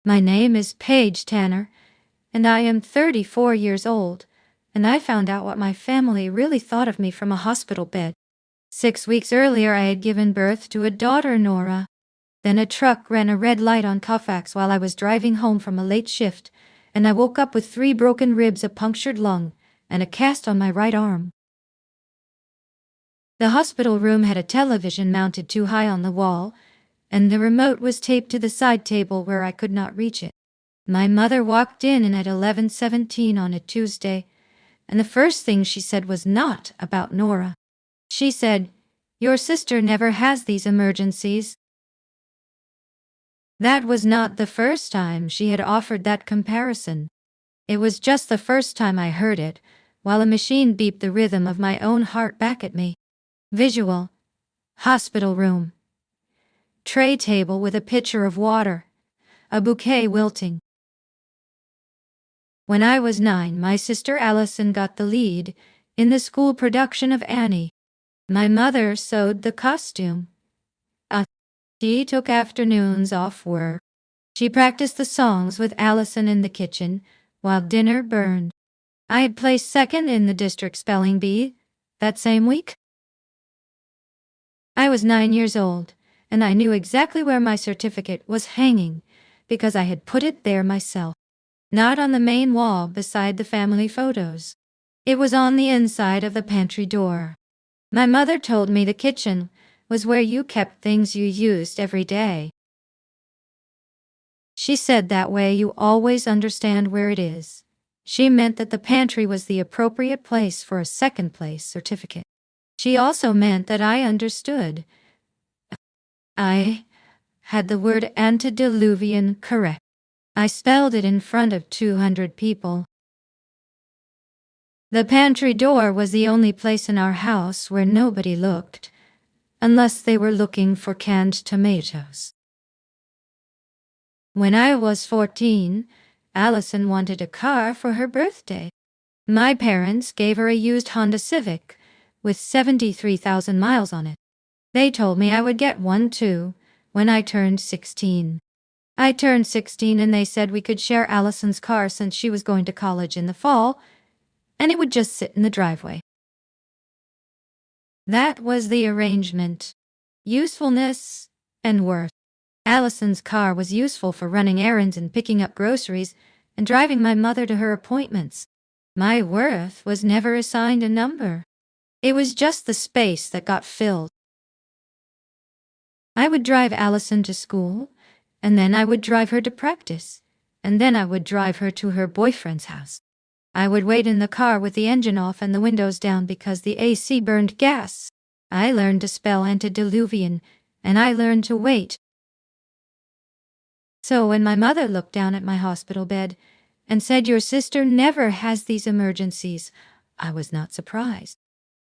My name is Paige Tanner, and I am 34 years old, and I found out what my family really thought of me from a hospital bed. 6 weeks earlier, I had given birth to a daughter, Nora. Then a truck ran a red light on Colfax while I was driving home from a late shift, and I woke up with 3 broken ribs, a punctured lung, and a cast on my right arm. The hospital room had a television mounted too high on the wall, and the remote was taped to the side table where I could not reach it. My mother walked in at 11:17 on a Tuesday, and the first thing she said was not about Nora. She said, "Your sister never has these emergencies." That was not the first time she had offered that comparison. It was just the first time I heard it, while a machine beeped the rhythm of my own heart back at me. Visual. Hospital room. Tray table with a pitcher of water. A bouquet wilting. When I was 9, my sister Allison got the lead in the school production of Annie. My mother sewed the costume. She took afternoons off work. She practiced the songs with Allison in the kitchen while dinner burned. I had placed second in the district spelling bee that same week. I was 9 years old, and I knew exactly where my certificate was hanging because I had put it there myself. Not on the main wall beside the family photos. It was on the inside of the pantry door. My mother told me the kitchen was where you kept things you used every day. She said that way you always understand where it is. She meant that the pantry was the appropriate place for a second place certificate. She also meant that I understood. I had the word antediluvian correct. I spelled it in front of 200 people. The pantry door was the only place in our house where nobody looked, unless they were looking for canned tomatoes. When I was 14, Allison wanted a car for her birthday. My parents gave her a used Honda Civic with 73,000 miles on it. They told me I would get one too when I turned 16. I turned 16 and they said we could share Allison's car since she was going to college in the fall, and it would just sit in the driveway. That was the arrangement. Usefulness and worth. Allison's car was useful for running errands and picking up groceries and driving my mother to her appointments. My worth was never assigned a number. It was just the space that got filled. I would drive Allison to school, and then I would drive her to practice, and then I would drive her to her boyfriend's house. I would wait in the car with the engine off and the windows down because the AC burned gas. I learned to spell antediluvian, and I learned to wait. So when my mother looked down at my hospital bed and said, "Your sister never has these emergencies," I was not surprised.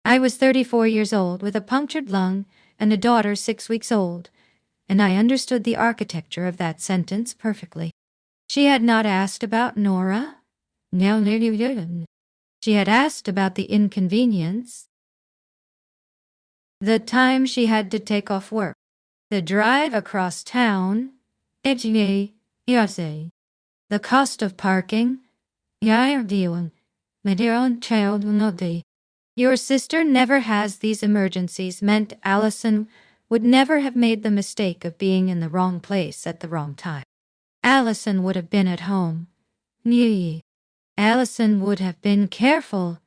I was 34 years old with a punctured lung and a daughter 6 weeks old, and I understood the architecture of that sentence perfectly. She had not asked about Nora. No, she had asked about the inconvenience. The time she had to take off work. The drive across town. The cost of parking. Your sister never has these emergencies meant Allison would never have made the mistake of being in the wrong place at the wrong time. Allison would have been at home. Allison would have been careful.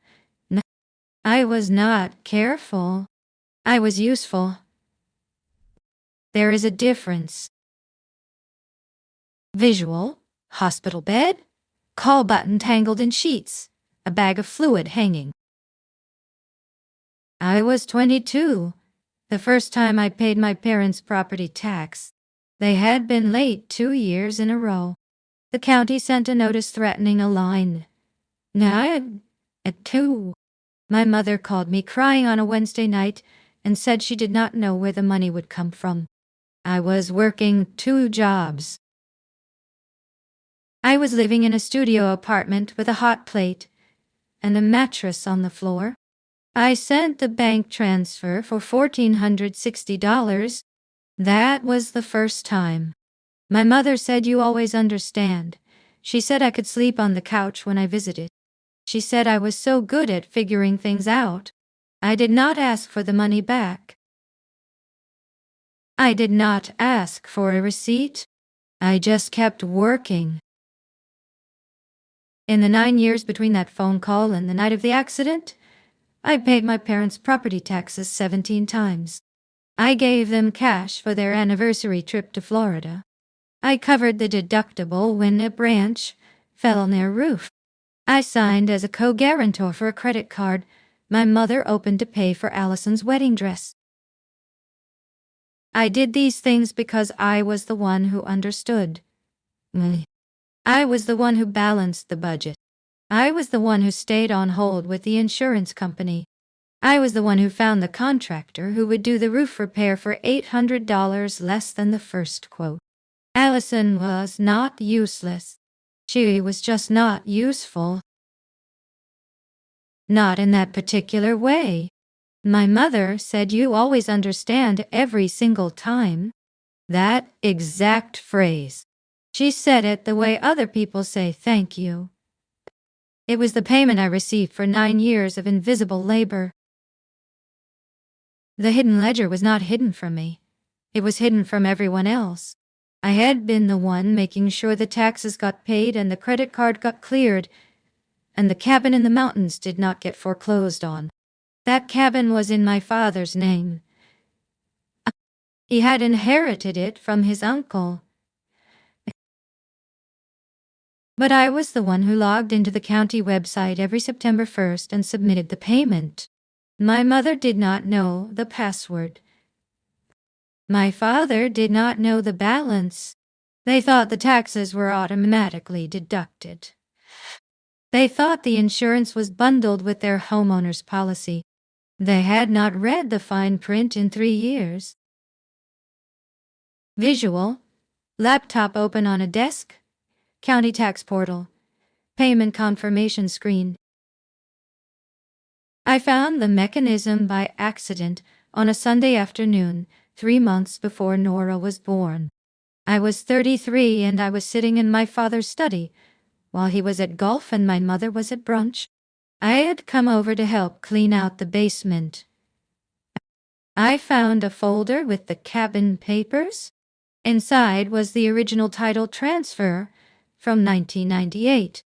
I was not careful. I was useful. There is a difference. Visual. Hospital bed. Call button tangled in sheets. A bag of fluid hanging. I was 22, the first time I paid my parents' property tax. They had been late 2 years in a row. The county sent a notice threatening a line. Now, at 2. My mother called me crying on a Wednesday night and said she did not know where the money would come from. I was working 2 jobs. I was living in a studio apartment with a hot plate and a mattress on the floor. I sent the bank transfer for $1,460. That was the first time. My mother said you always understand. She said I could sleep on the couch when I visited. She said I was so good at figuring things out. I did not ask for the money back. I did not ask for a receipt. I just kept working. In the 9 years between that phone call and the night of the accident, I paid my parents' property taxes 17 times. I gave them cash for their anniversary trip to Florida. I covered the deductible when a branch fell on their roof. I signed as a co-guarantor for a credit card my mother opened to pay for Allison's wedding dress. I did these things because I was the one who understood. I was the one who balanced the budget. I was the one who stayed on hold with the insurance company. I was the one who found the contractor who would do the roof repair for $800 less than the first quote. Allison was not useless. She was just not useful. Not in that particular way. My mother said you always understand every single time. That exact phrase. She said it the way other people say thank you. It was the payment I received for 9 years of invisible labor. The hidden ledger was not hidden from me. It was hidden from everyone else. I had been the one making sure the taxes got paid and the credit card got cleared, and the cabin in the mountains did not get foreclosed on. That cabin was in my father's name. He had inherited it from his uncle. But I was the one who logged into the county website every September 1st and submitted the payment. My mother did not know the password. My father did not know the balance. They thought the taxes were automatically deducted. They thought the insurance was bundled with their homeowner's policy. They had not read the fine print in 3 years. Visual, laptop open on a desk, county tax portal, payment confirmation screen. I found the mechanism by accident on a Sunday afternoon, 3 months before Nora was born. I was 33 and I was sitting in my father's study while he was at golf and my mother was at brunch. I had come over to help clean out the basement. I found a folder with the cabin papers. Inside was the original title transfer from 1998.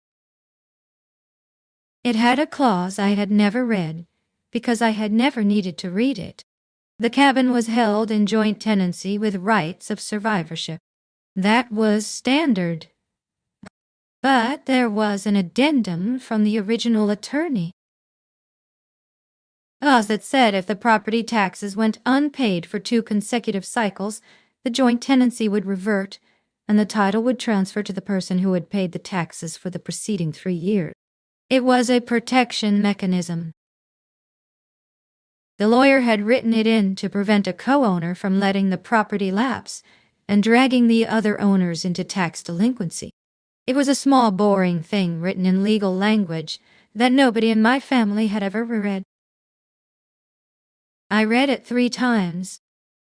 It had a clause I had never read because I had never needed to read it. The cabin was held in joint tenancy with rights of survivorship. That was standard. But there was an addendum from the original attorney. That said if the property taxes went unpaid for 2 consecutive cycles, the joint tenancy would revert and the title would transfer to the person who had paid the taxes for the preceding 3 years. It was a protection mechanism. The lawyer had written it in to prevent a co-owner from letting the property lapse and dragging the other owners into tax delinquency. It was a small, boring thing written in legal language that nobody in my family had ever read. I read it 3 times.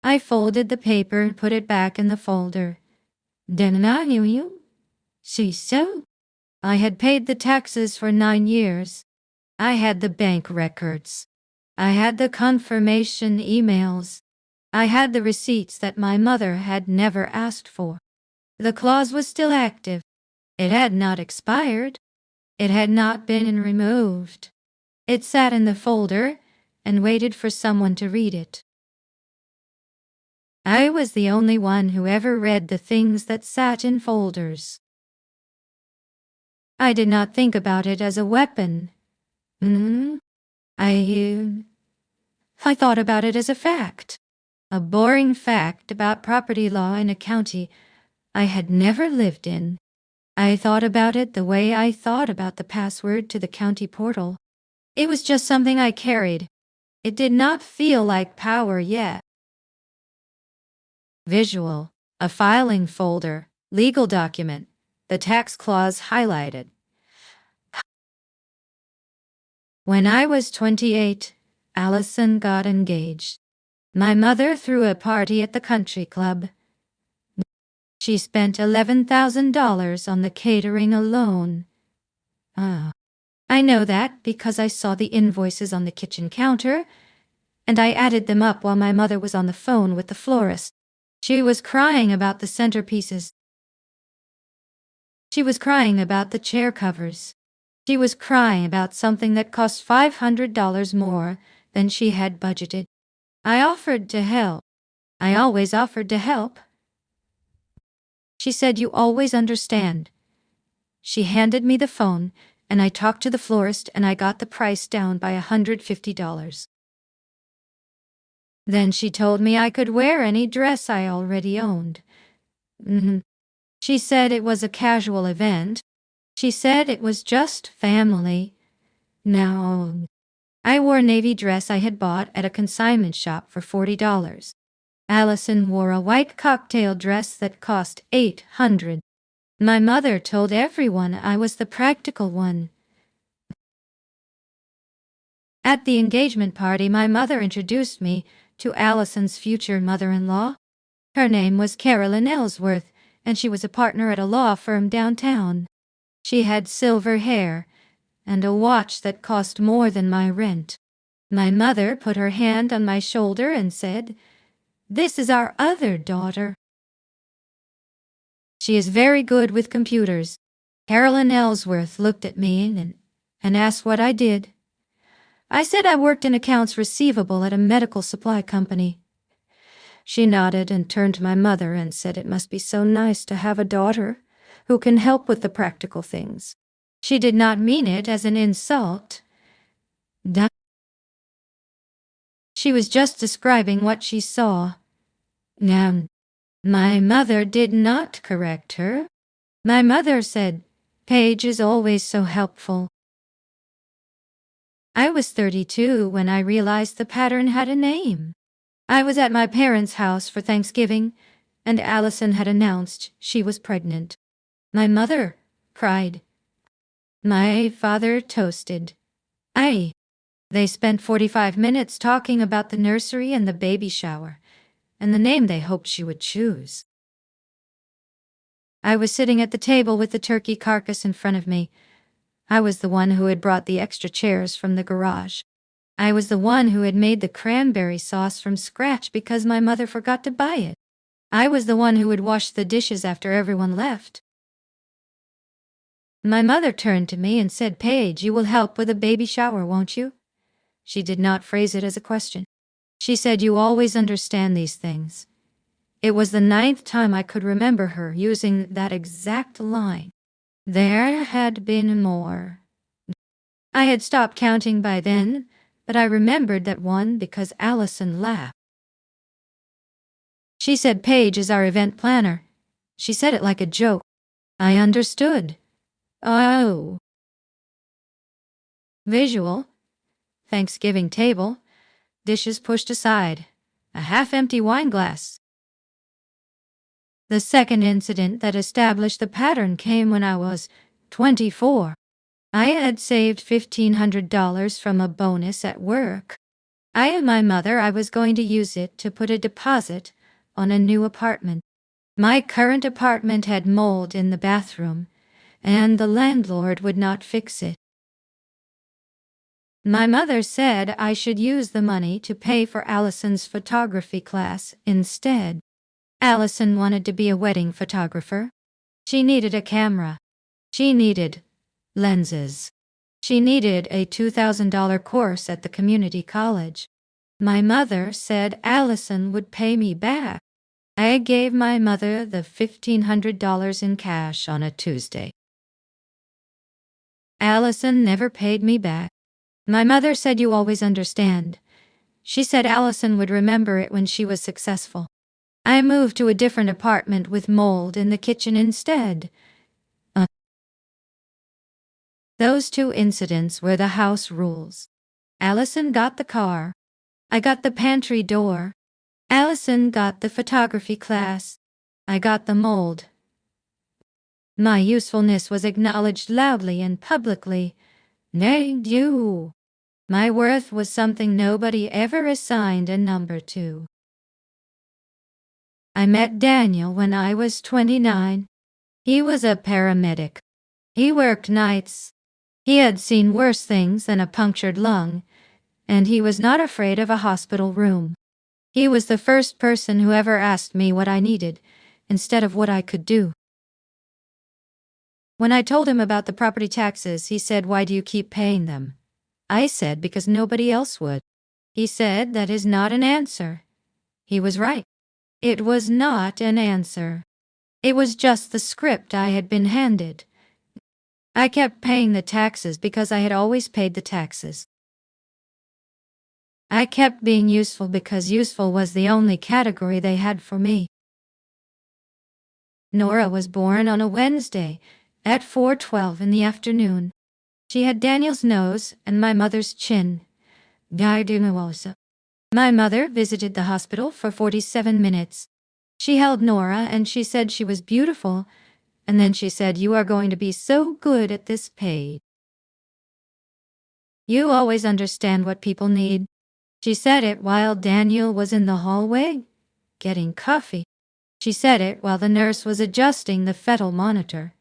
I folded the paper and put it back in the folder. Didn't I knew you? See so? I had paid the taxes for 9 years. I had the bank records. I had the confirmation emails. I had the receipts that my mother had never asked for. The clause was still active. It had not expired. It had not been removed. It sat in the folder and waited for someone to read it. I was the only one who ever read the things that sat in folders. I did not think about it as a weapon. I thought about it as a fact. A boring fact about property law in a county I had never lived in. I thought about it the way I thought about the password to the county portal. It was just something I carried. It did not feel like power yet. Visual, a filing folder, legal document, the tax clause highlighted. When I was 28, Allison got engaged. My mother threw a party at the country club. She spent $11,000 on the catering alone. I know that because I saw the invoices on the kitchen counter, and I added them up while my mother was on the phone with the florist. She was crying about the centerpieces. She was crying about the chair covers. She was crying about something that cost $500 more than she had budgeted. I offered to help. I always offered to help. She said, "You always understand." She handed me the phone, and I talked to the florist, and I got the price down by $150. Then she told me I could wear any dress I already owned. She said it was a casual event. She said it was just family. Now, I wore a navy dress I had bought at a consignment shop for $40. Allison wore a white cocktail dress that cost $800. My mother told everyone I was the practical one. At the engagement party, my mother introduced me to Allison's future mother-in-law. Her name was Carolyn Ellsworth, and she was a partner at a law firm downtown. She had silver hair and a watch that cost more than my rent. My mother put her hand on my shoulder and said, "This is our other daughter. She is very good with computers." Carolyn Ellsworth looked at me and asked what I did. I said I worked in accounts receivable at a medical supply company. She nodded and turned to my mother and said it must be so nice to have a daughter who can help with the practical things. She did not mean it as an insult. She was just describing what she saw. Now, my mother did not correct her. My mother said, "Paige is always so helpful." I was 32 when I realized the pattern had a name. I was at my parents' house for Thanksgiving, and Allison had announced she was pregnant. My mother cried. My father toasted. They spent 45 minutes talking about the nursery and the baby shower, and the name they hoped she would choose. I was sitting at the table with the turkey carcass in front of me. I was the one who had brought the extra chairs from the garage. I was the one who had made the cranberry sauce from scratch because my mother forgot to buy it. I was the one who had washed the dishes after everyone left. My mother turned to me and said, "Paige, you will help with a baby shower, won't you?" She did not phrase it as a question. She said, "You always understand these things." It was the 9th time I could remember her using that exact line. There had been more. I had stopped counting by then, but I remembered that one because Allison laughed. She said, "Paige is our event planner." She said it like a joke. I understood. Oh. Visual. Thanksgiving table. Dishes pushed aside. A half-empty wine glass. The second incident that established the pattern came when I was 24. I had saved $1,500 from a bonus at work. I and my mother, I was going to use it to put a deposit on a new apartment. My current apartment had mold in the bathroom, and the landlord would not fix it. My mother said I should use the money to pay for Allison's photography class instead. Allison wanted to be a wedding photographer. She needed a camera. She needed lenses. She needed a $2,000 course at the community college. My mother said Allison would pay me back. I gave my mother the $1,500 in cash on a Tuesday. Allison never paid me back. My mother said, "You always understand." She said Allison would remember it when she was successful. I moved to a different apartment with mold in the kitchen instead. Those two incidents were the house rules. Allison got the car. I got the pantry door. Allison got the photography class. I got the mold. My usefulness was acknowledged loudly and publicly. Thank you. My worth was something nobody ever assigned a number to. I met Daniel when I was 29. He was a paramedic. He worked nights. He had seen worse things than a punctured lung, and he was not afraid of a hospital room. He was the first person who ever asked me what I needed, instead of what I could do. When I told him about the property taxes, he said, "Why do you keep paying them?" I said, "Because nobody else would." He said, "That is not an answer." He was right. It was not an answer. It was just the script I had been handed. I kept paying the taxes because I had always paid the taxes. I kept being useful because useful was the only category they had for me. Nora was born on a Wednesday at 4:12 in the afternoon. She had Daniel's nose and my mother's chin. My mother visited the hospital for 47 minutes. She held Nora and she said she was beautiful, and then she said, "You are going to be so good at this, Paige. You always understand what people need." She said it while Daniel was in the hallway getting coffee. She said it while the nurse was adjusting the fetal monitor.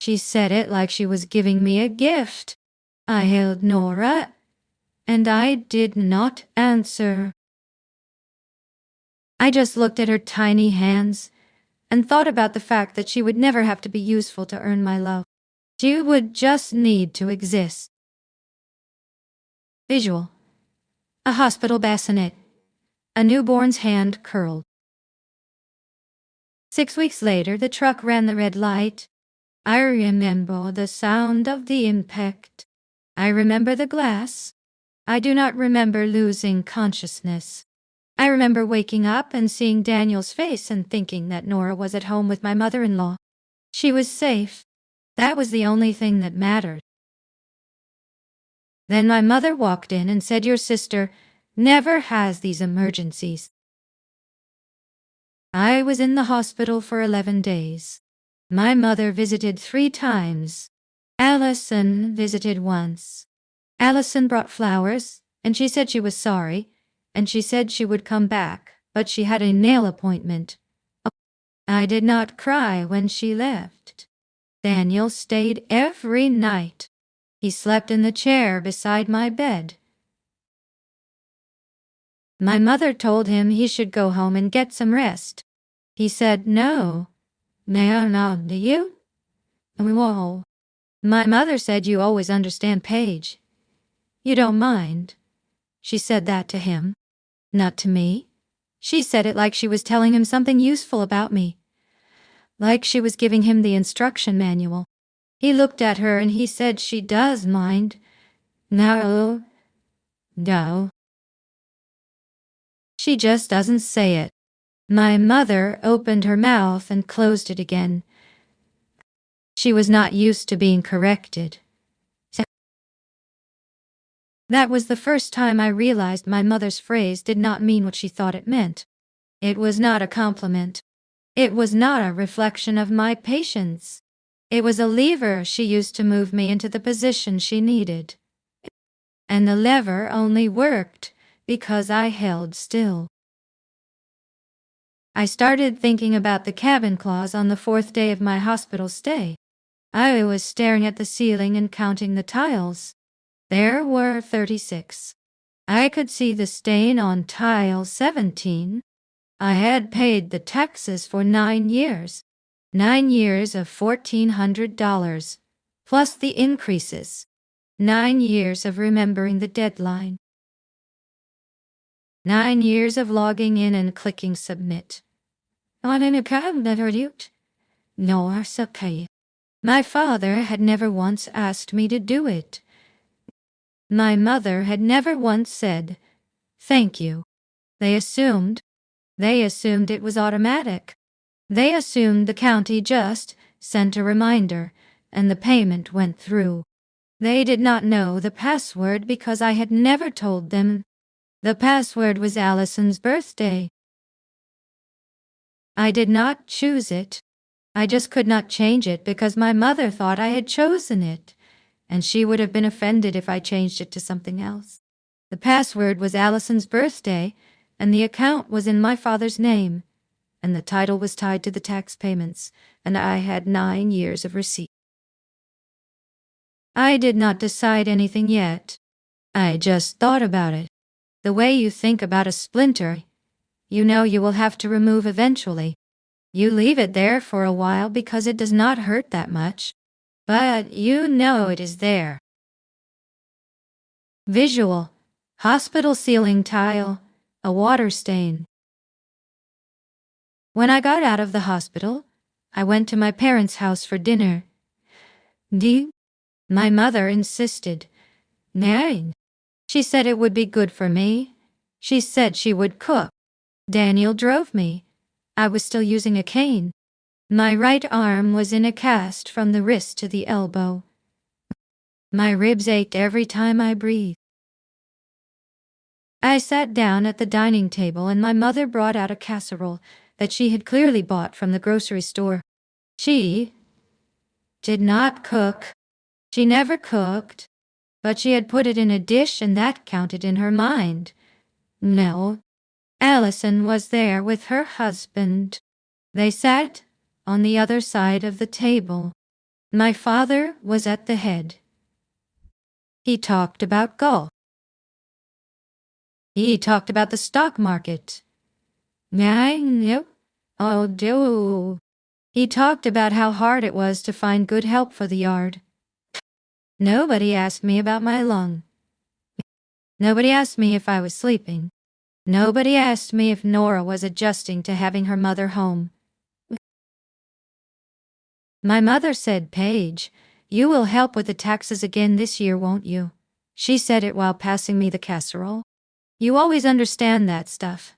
She said it like she was giving me a gift. I held Nora, and I did not answer. I just looked at her tiny hands and thought about the fact that she would never have to be useful to earn my love. She would just need to exist. Visual. A hospital bassinet. A newborn's hand curled. 6 weeks later, the truck ran the red light. I remember the sound of the impact. I remember the glass. I do not remember losing consciousness. I remember waking up and seeing Daniel's face and thinking that Nora was at home with my mother-in-law. She was safe. That was the only thing that mattered. Then my mother walked in and said, "Your sister never has these emergencies." I was in the hospital for 11 days. My mother visited 3 times. Allison visited once. Allison brought flowers, and she said she was sorry, and she said she would come back, but she had a nail appointment. I did not cry when she left. Daniel stayed every night. He slept in the chair beside my bed. My mother told him he should go home and get some rest. He said, "No. May I not, do you?" Whoa. My mother said, "You always understand Paige. You don't mind." She said that to him, not to me. She said it like she was telling him something useful about me, like she was giving him the instruction manual. He looked at her and he said, "She does mind." No. She just doesn't say it. My mother opened her mouth and closed it again. She was not used to being corrected. That was the first time I realized my mother's phrase did not mean what she thought it meant. It was not a compliment. It was not a reflection of my patience. It was a lever she used to move me into the position she needed. And the lever only worked because I held still. I started thinking about the cabin clause on the 4th day of my hospital stay. I was staring at the ceiling and counting the tiles. There were 36. I could see the stain on tile 17. I had paid the taxes for 9 years. 9 years of $1,400, plus the increases. 9 years of remembering the deadline. 9 years of logging in and clicking submit. No, it's okay. My father had never once asked me to do it. My mother had never once said, "Thank you." They assumed it was automatic. They assumed the county just sent a reminder and the payment went through. They did not know the password because I had never told them. The password was Allison's birthday. I did not choose it. I just could not change it because my mother thought I had chosen it, and she would have been offended if I changed it to something else. The password was Allison's birthday, and the account was in my father's name, and the title was tied to the tax payments, and I had 9 years of receipt. I did not decide anything yet. I just thought about it. The way you think about a splinter, you know you will have to remove eventually. You leave it there for a while because it does not hurt that much, but you know it is there. Visual: hospital ceiling tile, a water stain. When I got out of the hospital, I went to my parents' house for dinner. My mother insisted. Nine. She said it would be good for me. She said she would cook. Daniel drove me. I was still using a cane. My right arm was in a cast from the wrist to the elbow. My ribs ached every time I breathed. I sat down at the dining table and my mother brought out a casserole that she had clearly bought from the grocery store. She did not cook. She never cooked, but she had put it in a dish and that counted in her mind. No, Allison was there with her husband. They sat on the other side of the table. My father was at the head. He talked about golf. He talked about the stock market. He talked about how hard it was to find good help for the yard. Nobody asked me about my lung. Nobody asked me if I was sleeping. Nobody asked me if Nora was adjusting to having her mother home. My mother said, "Paige, you will help with the taxes again this year, won't you?" She said it while passing me the casserole. You always understand that stuff.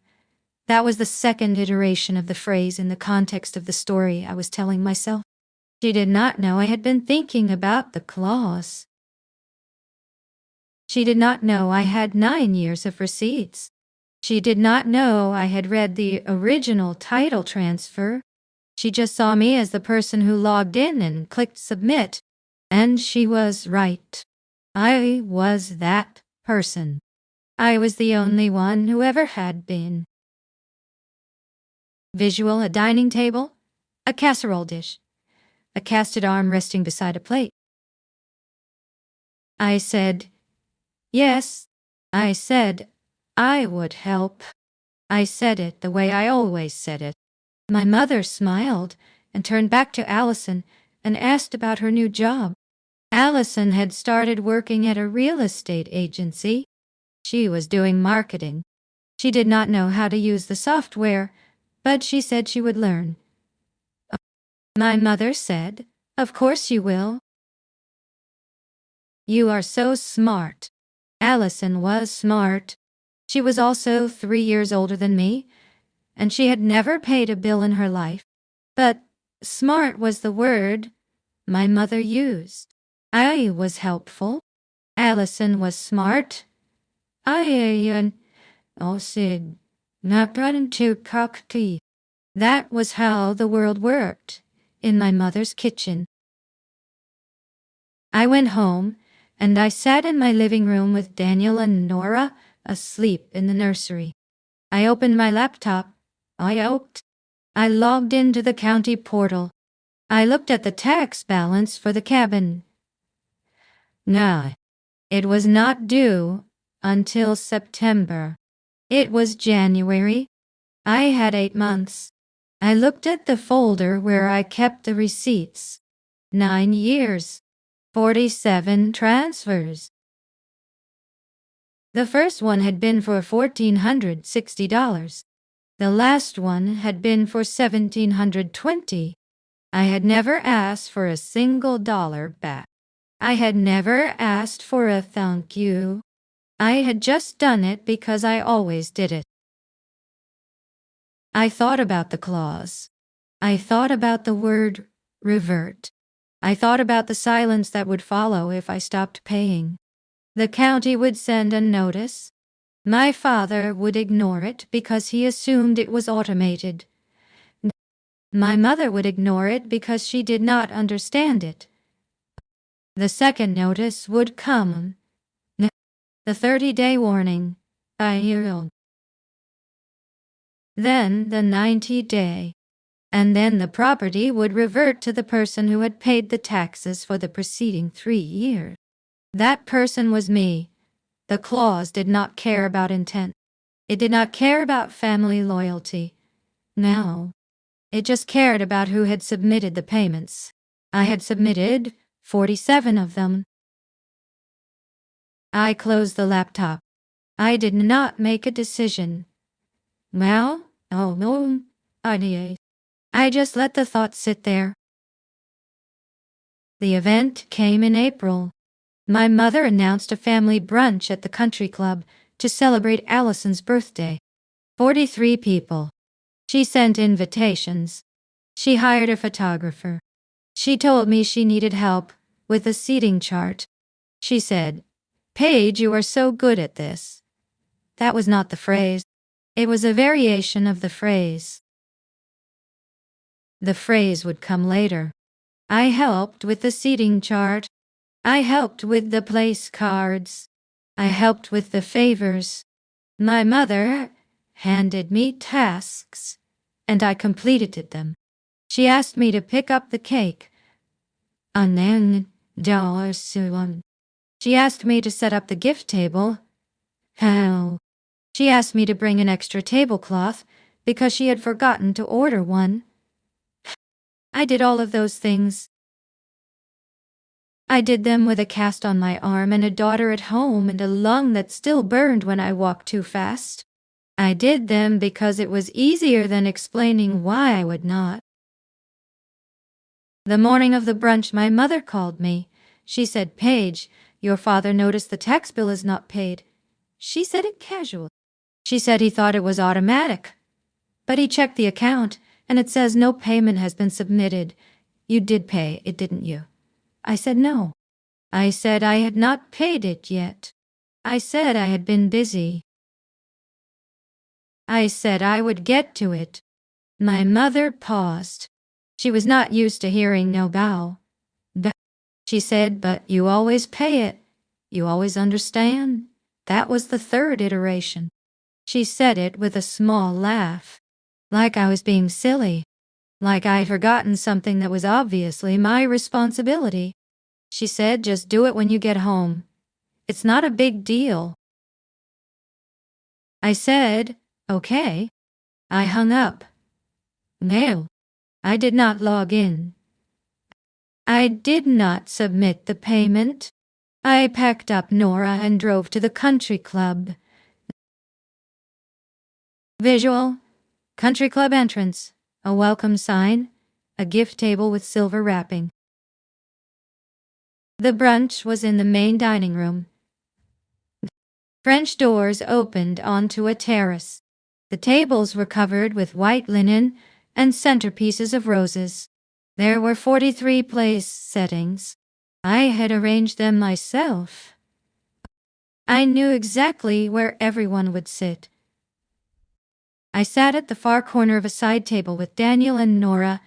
That was the second iteration of the phrase in the context of the story I was telling myself. She did not know I had been thinking about the clause. She did not know I had 9 years of receipts. She did not know I had read the original title transfer. She just saw me as the person who logged in and clicked submit. And she was right. I was that person. I was the only one who ever had been. Visual: a dining table, a casserole dish, a casted arm resting beside a plate. I said, yes. I said, I would help. I said it the way I always said it. My mother smiled and turned back to Allison and asked about her new job. Allison had started working at a real estate agency. She was doing marketing. She did not know how to use the software, but she said she would learn. My mother said, "Of course you will. You are so smart." Allison was smart. She was also 3 years older than me, and she had never paid a bill in her life. But smart was the word my mother used. I was helpful. Allison was smart. I said, not running to cocktail. That was how the world worked in my mother's kitchen. I went home, and I sat in my living room with Daniel and Nora asleep in the nursery. I opened my laptop. I logged into the county portal. I looked at the tax balance for the cabin. No, it was not due until September. It was January. I had 8 months. I looked at the folder where I kept the receipts. 9 years. 47 transfers. The first one had been for $1,460. The last one had been for $1,720. I had never asked for a single dollar back. I had never asked for a thank you. I had just done it because I always did it. I thought about the clause. I thought about the word revert. I thought about the silence that would follow if I stopped paying. The county would send a notice. My father would ignore it because he assumed it was automated. My mother would ignore it because she did not understand it. The second notice would come. The 30-day warning. then the 90-day, and then the property would revert to the person who had paid the taxes for the preceding 3 years. That person was me. The clause did not care about intent. It did not care about family loyalty. No, it just cared about who had submitted the payments. I had submitted 47 of them. I closed the laptop. I did not make a decision. Well, oh no, I just let the thought sit there. The event came in April. My mother announced a family brunch at the country club to celebrate Allison's birthday. 43 people. She sent invitations. She hired a photographer. She told me she needed help with a seating chart. She said, "Paige, you are so good at this." That was not the phrase. It was a variation of the phrase. The phrase would come later. I helped with the seating chart. I helped with the place cards. I helped with the favors. My mother handed me tasks, and I completed them. She asked me to pick up the cake. And then, she asked me to set up the gift table. How? She asked me to bring an extra tablecloth because she had forgotten to order one. I did all of those things. I did them with a cast on my arm and a daughter at home and a lung that still burned when I walked too fast. I did them because it was easier than explaining why I would not. The morning of the brunch, my mother called me. She said, "Paige, your father noticed the tax bill is not paid." She said it casually. She said he thought it was automatic. But he checked the account, and it says no payment has been submitted. You did pay it, didn't you? I said no. I said I had not paid it yet. I said I had been busy. I said I would get to it. My mother paused. She was not used to hearing no bow. She said, "But you always pay it. You always understand." That was the third iteration. She said it with a small laugh, like I was being silly, like I had forgotten something that was obviously my responsibility. She said, "Just do it when you get home. It's not a big deal." I said, "Okay." I hung up. No, I did not log in. I did not submit the payment. I packed up Nora and drove to the country club. Visual: country club entrance, a welcome sign, a gift table with silver wrapping. The brunch was in the main dining room. French doors opened onto a terrace. The tables were covered with white linen and centerpieces of roses. There were 43 place settings. I had arranged them myself. I knew exactly where everyone would sit. I sat at the far corner of a side table with Daniel and Nora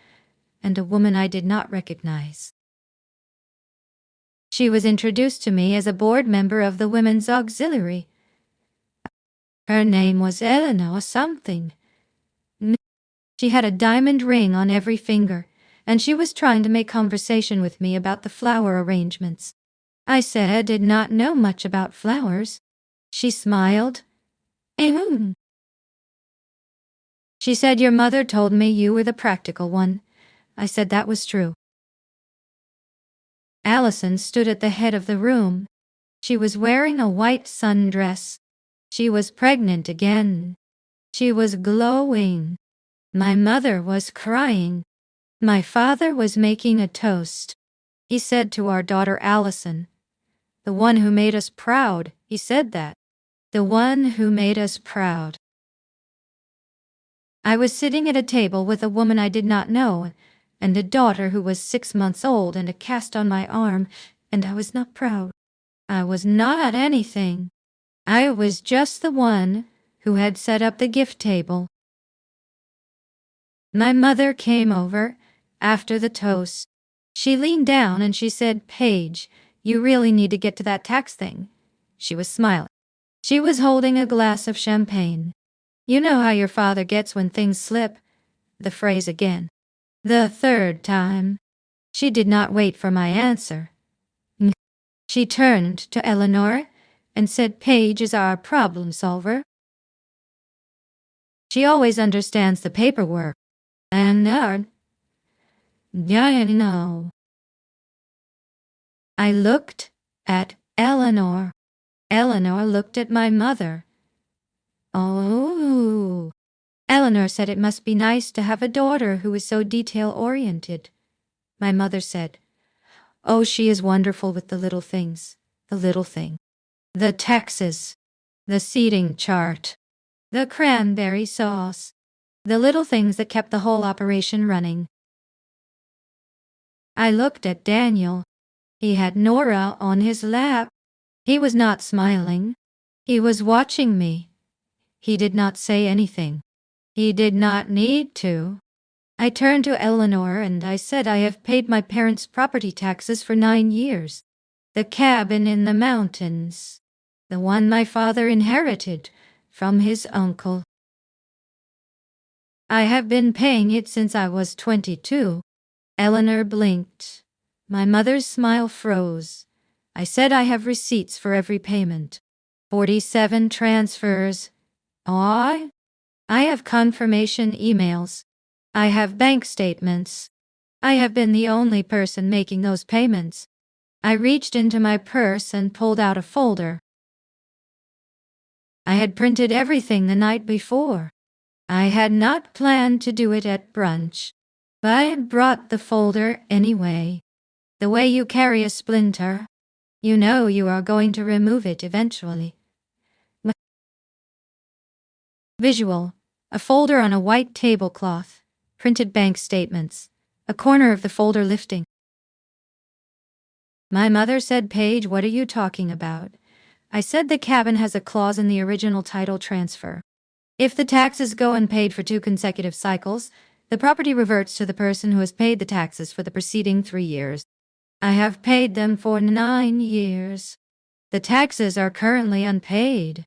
and a woman I did not recognize. She was introduced to me as a board member of the Women's Auxiliary. Her name was Eleanor something. She had a diamond ring on every finger, and she was trying to make conversation with me about the flower arrangements. I said I did not know much about flowers. She smiled. She said, "Your mother told me you were the practical one." I said that was true. Allison stood at the head of the room. She was wearing a white sundress. She was pregnant again. She was glowing. My mother was crying. My father was making a toast. He said to our daughter Allison, "The one who made us proud," he said that. "The one who made us proud." I was sitting at a table with a woman I did not know, and a daughter who was 6 months old and a cast on my arm, and I was not proud. I was not anything. I was just the one who had set up the gift table. My mother came over after the toast. She leaned down and she said, "Paige, you really need to get to that tax thing." She was smiling. She was holding a glass of champagne. You know how your father gets when things slip. The phrase again. The third time. She did not wait for my answer. She turned to Eleanor and said Paige is our problem solver. She always understands the paperwork. And yeah, I know. I looked at Eleanor. Eleanor looked at my mother. Oh. Eleanor said it must be nice to have a daughter who is so detail-oriented. My mother said, "Oh, she is wonderful with the little things. The little thing. The taxes. The seating chart. The cranberry sauce. The little things that kept the whole operation running." I looked at Daniel. He had Nora on his lap. He was not smiling. He was watching me. He did not say anything. He did not need to. I turned to Eleanor and I said I have paid my parents' property taxes for 9 years. The cabin in the mountains. The one my father inherited from his uncle. I have been paying it since I was 22. Eleanor blinked. My mother's smile froze. I said I have receipts for every payment. 47 transfers. I have confirmation emails. I have bank statements. I have been the only person making those payments. I reached into my purse and pulled out a folder. I had printed everything the night before. I had not planned to do it at brunch, but I had brought the folder anyway. The way you carry a splinter, you know you are going to remove it eventually. Visual. A folder on a white tablecloth. Printed bank statements. A corner of the folder lifting. My mother said, "Paige, what are you talking about?" I said the cabin has a clause in the original title transfer. If the taxes go unpaid for 2 consecutive cycles, the property reverts to the person who has paid the taxes for the preceding 3 years. I have paid them for 9 years. The taxes are currently unpaid.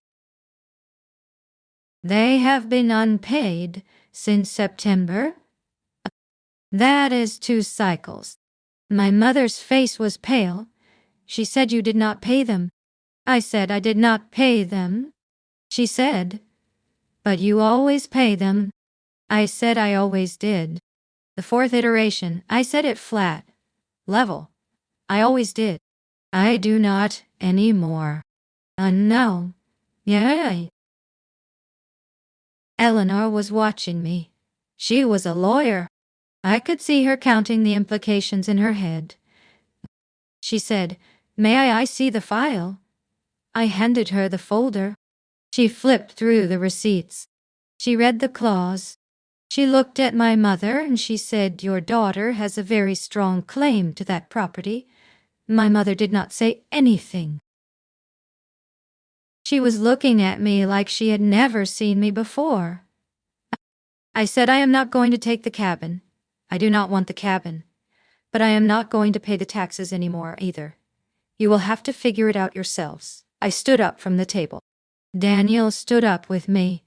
They have been unpaid since September. That is 2 cycles. My mother's face was pale. She said, "You did not pay them." I said, "I did not pay them." She said, "But you always pay them." I said I always did. The 4th iteration, I said it flat, level. I always did. I do not anymore. No. Yay. Eleanor was watching me. She was a lawyer. I could see her counting the implications in her head. She said, "May I see the file?" I handed her the folder. She flipped through the receipts. She read the clause. She looked at my mother and she said, "Your daughter has a very strong claim to that property." My mother did not say anything. She was looking at me like she had never seen me before. I said, "I am not going to take the cabin. I do not want the cabin. But I am not going to pay the taxes anymore either. You will have to figure it out yourselves." I stood up from the table. Daniel stood up with me.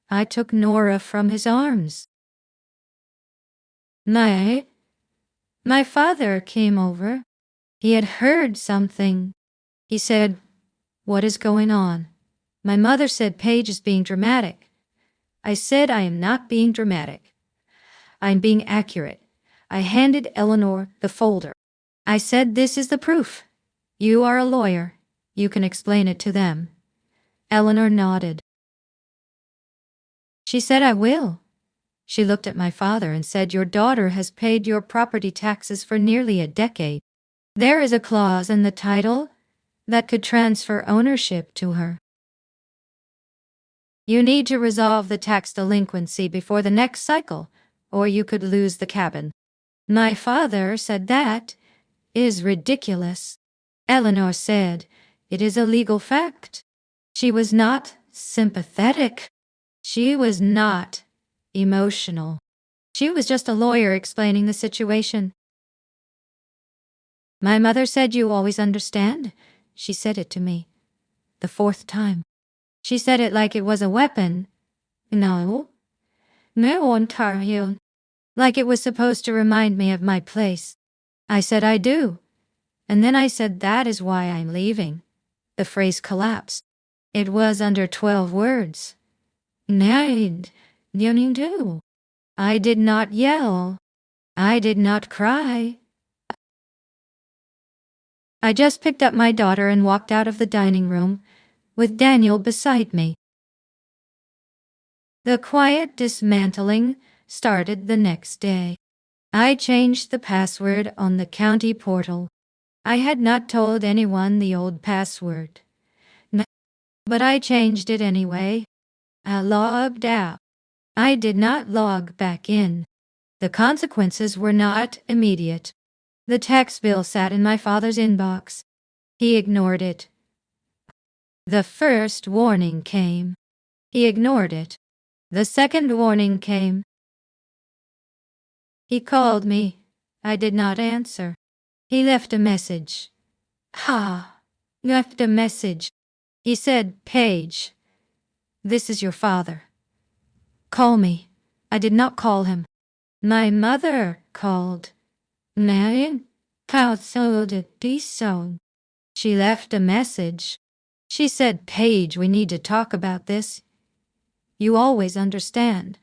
I took Nora from his arms. My father came over. He had heard something. He said, "What is going on?" My mother said, "Paige is being dramatic." I said, "I am not being dramatic. I am being accurate." I handed Eleanor the folder. I said, "This is the proof. You are a lawyer. You can explain it to them." Eleanor nodded. She said, "I will." She looked at my father and said, "Your daughter has paid your property taxes for nearly a decade. There is a clause in the title that could transfer ownership to her. You need to resolve the tax delinquency before the next cycle, or you could lose the cabin." My father said, "That is ridiculous." Eleanor said, "It is a legal fact." She was not sympathetic. She was not emotional. She was just a lawyer explaining the situation. My mother said, "You always understand." She said it to me. The 4th time. She said it like it was a weapon. No. No, Ontario. Like it was supposed to remind me of my place. I said I do. And then I said that is why I'm leaving. The phrase collapsed. It was under 12 words. Naid, you do. I did not yell. I did not cry. I just picked up my daughter and walked out of the dining room, with Daniel beside me. The quiet dismantling started the next day. I changed the password on the county portal. I had not told anyone the old password. But I changed it anyway. I logged out. I did not log back in. The consequences were not immediate. The tax bill sat in my father's inbox. He ignored it. The first warning came. He ignored it. The second warning came. He called me. I did not answer. He left a message. Left a message. He said, Paige, this is your father. Call me. I did not call him. My mother called. Marion, how sold it be so? She left a message. She said, Paige, we need to talk about this. You always understand.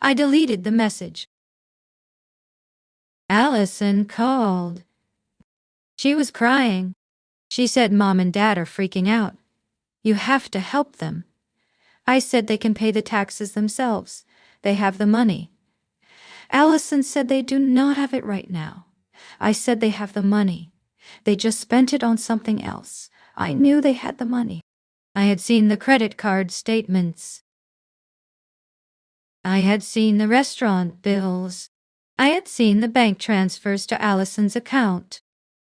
I deleted the message. Allison called. She was crying. She said Mom and Dad are freaking out. You have to help them. I said they can pay the taxes themselves. They have the money. Allison said they do not have it right now. I said they have the money. They just spent it on something else. I knew they had the money. I had seen the credit card statements. I had seen the restaurant bills. I had seen the bank transfers to Allison's account.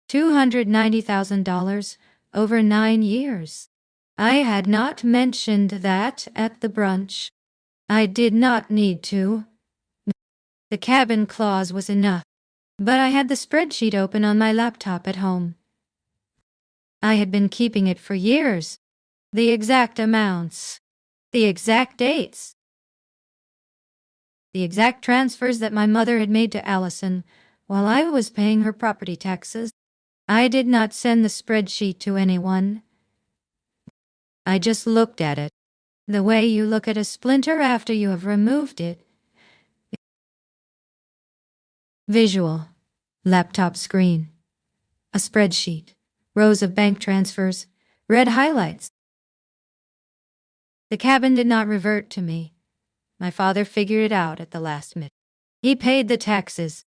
$290,000 over 9 years. I had not mentioned that at the brunch. I did not need to. The cabin clause was enough, but I had the spreadsheet open on my laptop at home. I had been keeping it for years. The exact amounts. The exact dates. The exact transfers that my mother had made to Allison while I was paying her property taxes. I did not send the spreadsheet to anyone. I just looked at it, the way you look at a splinter after you have removed it. Visual. Laptop screen. A spreadsheet. Rows of bank transfers. Red highlights. The cabin did not revert to me. My father figured it out at the last minute. He paid the taxes.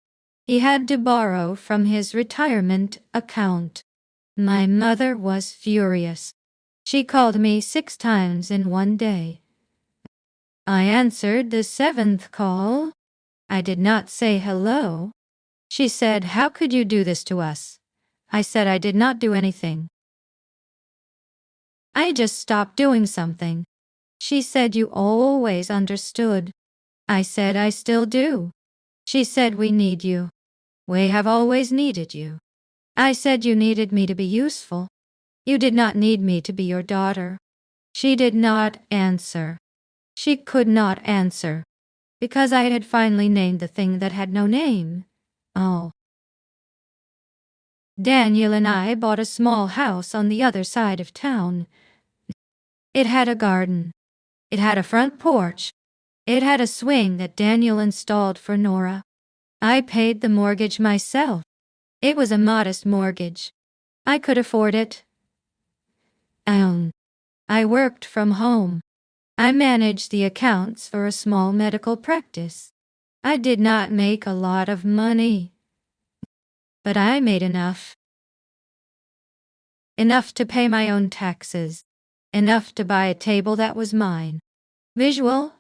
He had to borrow from his retirement account. My mother was furious. She called me 6 times in one day. I answered the 7th call. I did not say hello. She said, how could you do this to us? I said I did not do anything. I just stopped doing something. She said you always understood. I said I still do. She said we need you. We have always needed you. I said you needed me to be useful. You did not need me to be your daughter. She did not answer. She could not answer, because I had finally named the thing that had no name. Oh. Daniel and I bought a small house on the other side of town. It had a garden. It had a front porch. It had a swing that Daniel installed for Nora. I paid the mortgage myself. It was a modest mortgage. I could afford it. I worked from home. I managed the accounts for a small medical practice. I did not make a lot of money, but I made enough. Enough to pay my own taxes. Enough to buy a table that was mine. Visual.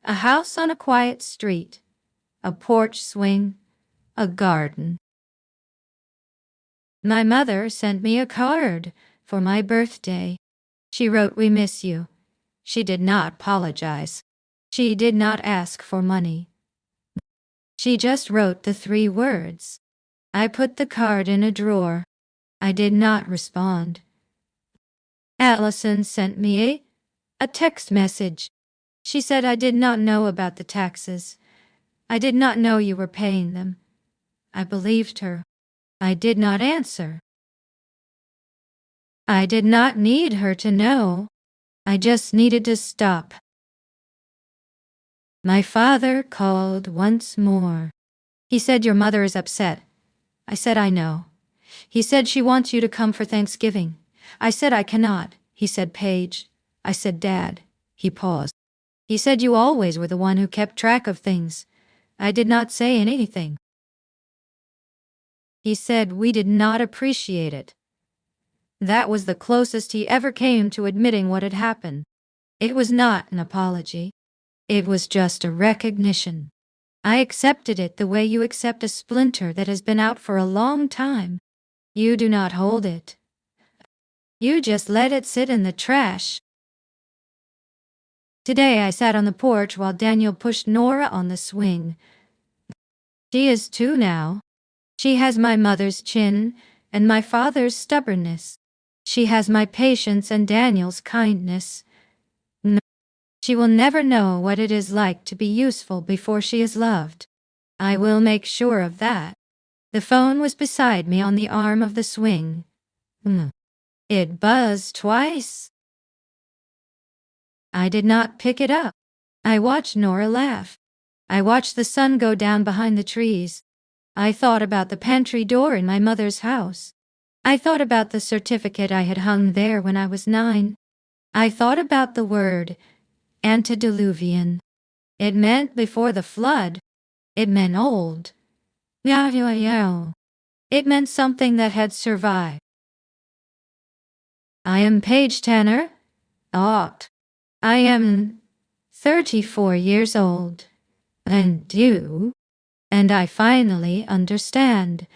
A house on a quiet street. A porch swing. A garden. My mother sent me a card for my birthday. She wrote, "We miss you." She did not apologize. She did not ask for money. She just wrote the 3 words. I put the card in a drawer. I did not respond. Allison sent me a text message. She said I did not know about the taxes. I did not know you were paying them. I believed her. I did not answer. I did not need her to know. I just needed to stop. My father called once more. He said your mother is upset. I said I know. He said she wants you to come for Thanksgiving. I said I cannot. He said Paige. I said Dad. He paused. He said you always were the one who kept track of things. I did not say anything. He said we did not appreciate it. That was the closest he ever came to admitting what had happened. It was not an apology. It was just a recognition. I accepted it the way you accept a splinter that has been out for a long time. You do not hold it. You just let it sit in the trash. Today I sat on the porch while Daniel pushed Nora on the swing. She is 2 now. She has my mother's chin and my father's stubbornness. She has my patience and Daniel's kindness. No, she will never know what it is like to be useful before she is loved. I will make sure of that. The phone was beside me on the arm of the swing. It buzzed twice. I did not pick it up. I watched Nora laugh. I watched the sun go down behind the trees. I thought about the pantry door in my mother's house. I thought about the certificate I had hung there when I was 9. I thought about the word antediluvian. It meant before the flood. It meant old. It meant something that had survived. I am Paige Tanner. I am 34 years old. And you? And I finally understand.